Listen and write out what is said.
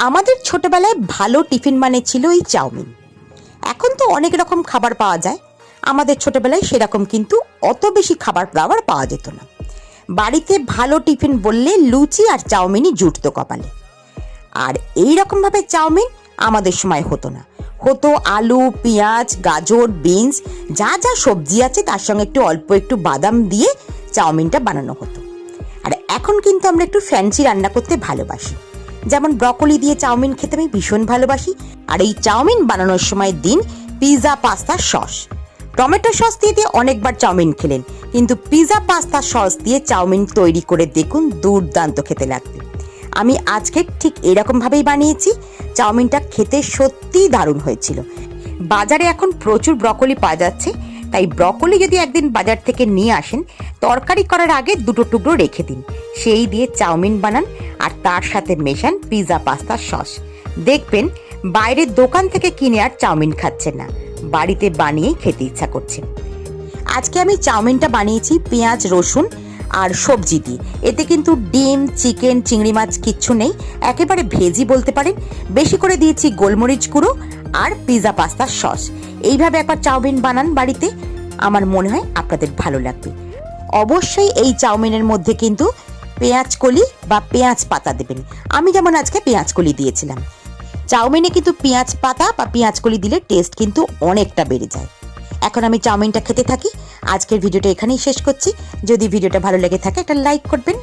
আমাদের ছোটবেলায় ভালো টিফিন মানে ছিল এই চাউমিন। এখন তো অনেক রকম খাবার পাওয়া যায়, আমাদের ছোটবেলায় সেরকম কিন্তু অত বেশি খাবার দাবার পাওয়া যেত না। বাড়িতে ভালো টিফিন বললে লুচি আর চাউমিনই জুটতো কপালে। আর এই রকমভাবে চাউমিন আমাদের সময় হতো না, হতো আলু, পেঁয়াজ, গাজর, বিনস যা যা সবজি আছে তার সঙ্গে অল্প একটু বাদাম দিয়ে চাউমিনটা বানানো হতো। আর এখন কিন্তু আমরা একটু ফ্যান্সি রান্না করতে ভালোবাসি, যেমন ব্রকলি দিয়ে চাউমিন খেতে আমি ভীষণ ভালোবাসি। আর এই চাউমিন বানানোর সময় দিন পিৎজা পাস্তার সস। টমেটো সস দিয়ে অনেকবার চাউমিন খেলেন, কিন্তু পিৎজা পাস্তা সস দিয়ে চাউমিন তৈরি করে দেখুন, দুর্দান্ত খেতে লাগবে। আমি আজকে ঠিক এরকমভাবেই বানিয়েছি। চাউমিনটা খেতে সত্যিই দারুণ হয়েছিল। বাজারে এখন প্রচুর ব্রকলি পাওয়া যাচ্ছে, তাই ব্রকলি যদি একদিন বাজার থেকে নিয়ে আসেন, তরকারি করার আগে দুটো টুকরো রেখে দিন, সেই দিয়ে চাউমিন বানান আর তার সাথে মেশান পিৎজা পাস্তার সস। দেখবেন বাইরের দোকান থেকে কিনে আর চাউমিন খাচ্ছেন না, বাড়িতে বানিয়েই খেতে ইচ্ছা করছে। আজকে আমি চাউমিনটা বানিয়েছি পেঁয়াজ, রসুন আর সবজি দিয়ে। এতে কিন্তু ডিম, চিকেন, চিংড়ি মাছ কিচ্ছু নেই, একেবারে ভেজি বলতে পারেন। বেশি করে দিয়েছি গোলমরিচ গুঁড়ো আর পিৎজা পাস্তার সস। এইভাবে একবার চাউমিন বানান বাড়িতে, আমার মনে হয় আপনাদের ভালো লাগবে। অবশ্যই এই চাউমিনের মধ্যে কিন্তু পেঁয়াজ কলি বা পেঁয়াজ পাতা দেবেন। আমি যেমন আজকে পেঁয়াজ কলি দিয়েছিলাম। চাউমিনে কিন্তু পেঁয়াজ পাতা বা পেঁয়াজ কলি দিলে টেস্ট কিন্তু অনেকটা বেড়ে যায়। এখন আমি চাউমিনটা খেতে থাকি। আজকের ভিডিওটা এখানেই শেষ করছি। যদি ভিডিওটা ভালো লেগে থাকে একটা লাইক করবেন।